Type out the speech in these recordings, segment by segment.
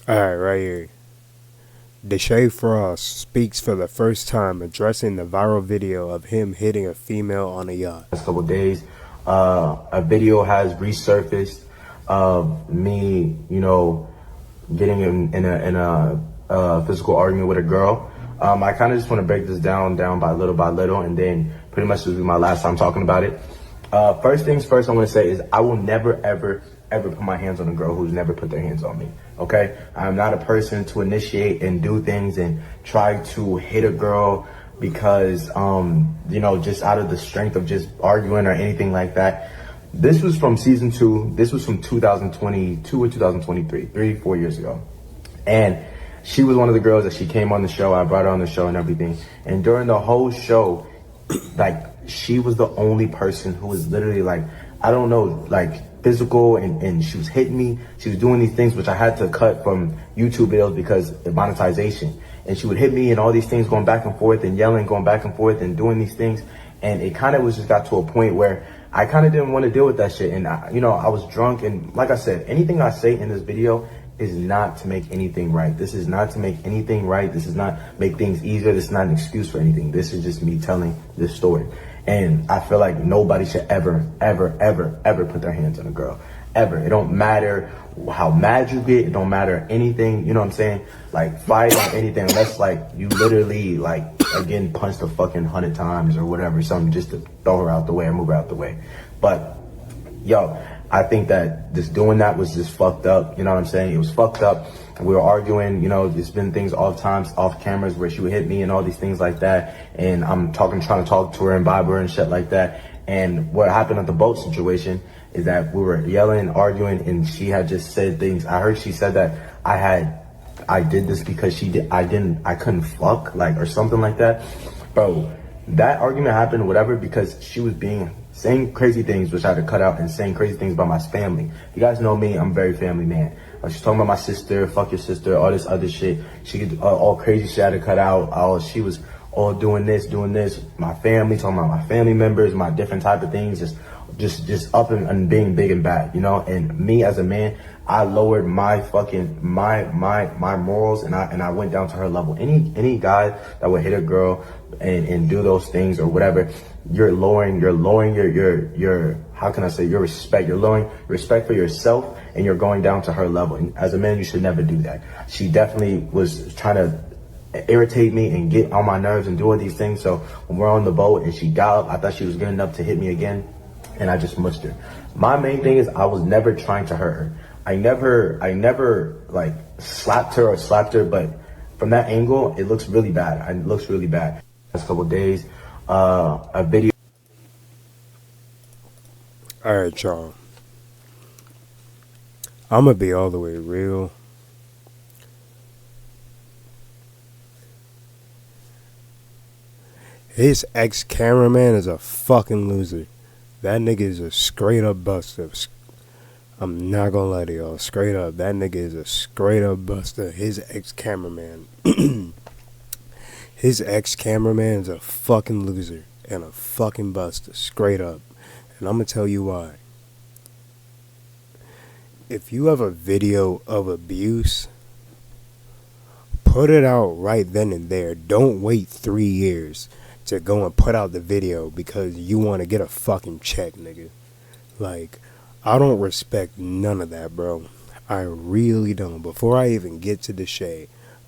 Alright, right here. Deshae Frost speaks for the first time addressing the viral video of him hitting a female on a yacht. Last couple of days, a video has resurfaced of me, getting in a physical argument with a girl. I kind of just want to break this down by little, and then pretty much this will be my last time talking about it. First things first, I want to say is I will never, ever, ever put my hands on a girl who's never put their hands on me. Okay, I'm not a person to initiate and do things and try to hit a girl because just out of the strength of just arguing or anything like that. This was from season 2. This was from 2022 or 2023, 4 years ago. And she was one of the girls that she came on the show. I brought her on the show and everything. And during the whole show, like, she was the only person who was literally like, I don't know, like physical, and she was hitting me. She was doing these things which I had to cut from YouTube videos because of monetization. And she would hit me and all these things, going back and forth and yelling, going back and forth and doing these things. And it kind of was just got to a point where I kind of didn't want to deal with that shit. And I was drunk, and like I said, anything I say in this video is not to make anything right. This is not to make anything right. This is not make things easier. This is not an excuse for anything. This is just me telling this story. And I feel like nobody should ever, ever, ever, ever put their hands on a girl. Ever. It don't matter how mad you get. It don't matter anything. You know what I'm saying? Like, fight on anything unless, like, you literally, like, again, punched a fucking 100 times or whatever, something just to throw her out the way or move her out the way. But, yo, I think that just doing that was just fucked up. You know what I'm saying? It was fucked up. We were arguing, there's been things all the times off cameras where she would hit me and all these things like that. And I'm trying to talk to her and vibe her and shit like that. And what happened at the boat situation is that we were yelling, arguing, and she had just said things. I heard she said that I did this because I couldn't fuck, like, or something like that. Bro, that argument happened, whatever, because she was saying crazy things, which I had to cut out, and saying crazy things about my family. You guys know me, I'm a very family man. She's talking about my sister, fuck your sister, all this other shit. She could, all crazy shit I had to cut out. She was all doing this, my family, talking about my family members, my different type of things, just up and being big and bad, and me as a man, I lowered my fucking, my morals, and I went down to her level. Any guy that would hit a girl and do those things or whatever, you're lowering your how can I say, your respect. You're lowering your respect for yourself, and you're going down to her level. And as a man, you should never do that. She definitely was trying to irritate me and get on my nerves and do all these things. So when we're on the boat and she got up, I thought she was good enough to hit me again, and I just mushed her. My main thing is I was never trying to hurt her. I never like slapped her, but from that angle, it looks really bad. It looks really bad. Last couple of days, a video. Alright, y'all. I'm gonna be all the way real. His ex-cameraman is a fucking loser. That nigga is a straight up buster. I'm not gonna lie to y'all. Straight up. That nigga is a straight up buster. His ex-cameraman. His ex-cameraman is a fucking loser and a fucking buster. Straight up. And I'm gonna tell you why. If you have a video of abuse, put it out right then and there. Don't wait 3 years to go and put out the video because you want to get a fucking check, nigga. Like, I don't respect none of that, bro. I really don't. Before I even get to Deshae,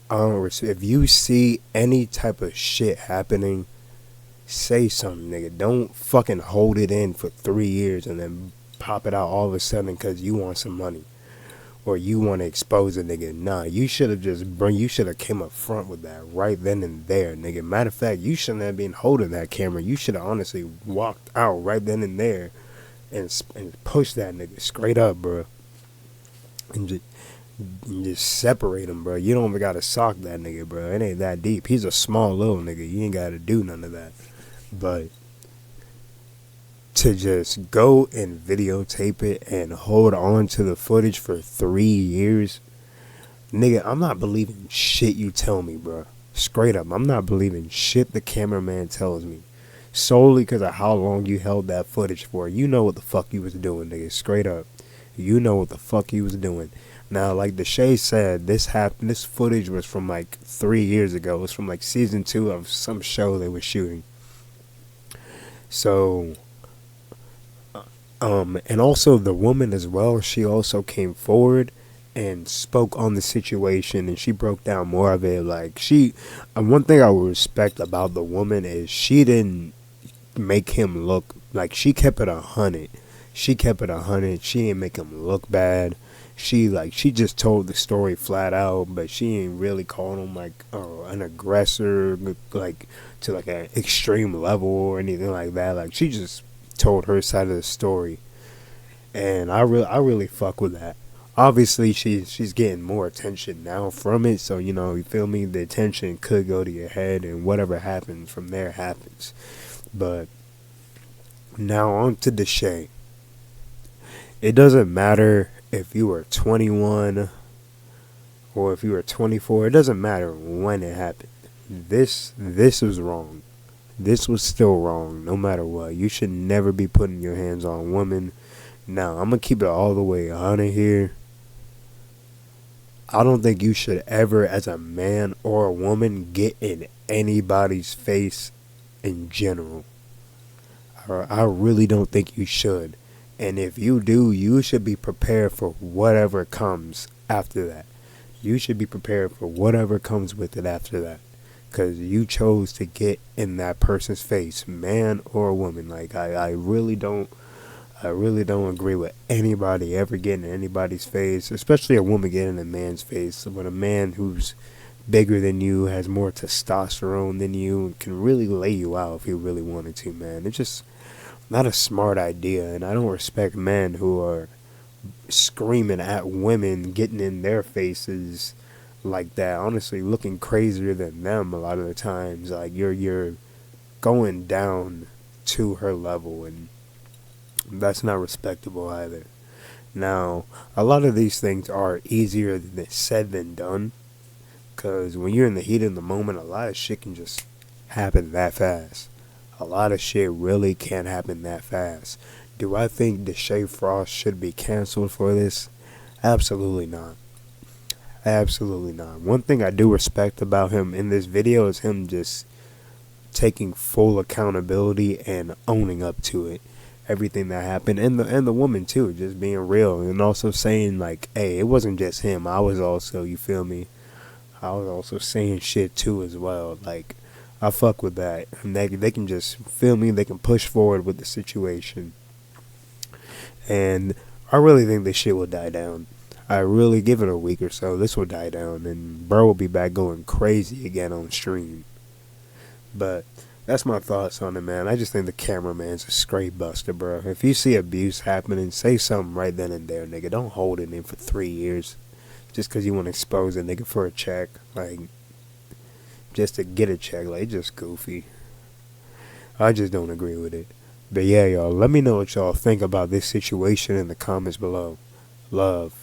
I don't if you see any type of shit happening, say something, nigga. Don't fucking hold it in for 3 years and then pop it out all of a sudden because you want some money or you want to expose a nigga. Nah, you should have you should have came up front with that right then and there, nigga. Matter of fact, you shouldn't have been holding that camera. You should have honestly walked out right then and there and pushed that nigga straight up, bro. And just separate him, bro. You don't even gotta sock that nigga, bro. It ain't that deep. He's a small little nigga. You ain't gotta do none of that. But to just go and videotape it and hold on to the footage for 3 years, nigga, I'm not believing shit you tell me, bro. Straight up, I'm not believing shit the cameraman tells me. Solely because of how long you held that footage for. You know what the fuck you was doing, nigga. Straight up. You know what the fuck you was doing. Now, like Deshae said, this happened. This footage was from like 3 years ago. It was from like season 2 of some show they were shooting. So, and also the woman as well. She also came forward and spoke on the situation, and she broke down more of it. Like one thing I would respect about the woman is she didn't make him look like she kept it 100. She kept it 100. She didn't make him look bad. She just told the story flat out, but she ain't really called him like an aggressor, like to like an extreme level or anything like that. Like she just told her side of the story, and I really fuck with that. Obviously, she's getting more attention now from it, so you feel me. The attention could go to your head, and whatever happens from there happens. But now on to Deshae. It doesn't matter if you were 21 or if you were 24. It doesn't matter when it happened. This was wrong. This was still wrong, no matter what. You should never be putting your hands on women. Now, I'm going to keep it all the way 100 here. I don't think you should ever, as a man or a woman, get in anybody's face in general. I really don't think you should. And if you do, you should be prepared for whatever comes after that. You should be prepared for whatever comes with it after that. Because you chose to get in that person's face, man or woman. Like, I really don't agree with anybody ever getting in anybody's face, especially a woman getting in a man's face. When a man who's bigger than you, has more testosterone than you, can really lay you out if he really wanted to, man. It's just not a smart idea, and I don't respect men who are screaming at women, getting in their faces like that. Honestly, looking crazier than them a lot of the times. Like you're going down to her level, and that's not respectable either. Now, a lot of these things are easier said than done, because when you're in the heat of the moment, a lot of shit can just happen that fast. A lot of shit really can't happen that fast. Do I think Deshae Frost should be canceled for this? Absolutely not. Absolutely not. One thing I do respect about him in this video is him just taking full accountability and owning up to it. Everything that happened, and the woman too, just being real, and also saying like, hey, it wasn't just him. I was also, you feel me? I was also saying shit too as well. Like, I fuck with that. And they can just feel me. They can push forward with the situation. And I really think this shit will die down. I really give it a week or so. This will die down, and bro will be back going crazy again on stream. But that's my thoughts on it, man. I just think the cameraman's a straight buster, bro. If you see abuse happening, say something right then and there, nigga. Don't hold it in for 3 years just because you want to expose a nigga for a check. Like, just to get a check. Like, it's just goofy. I just don't agree with it. But yeah, y'all, let me know what y'all think about this situation in the comments below. Love.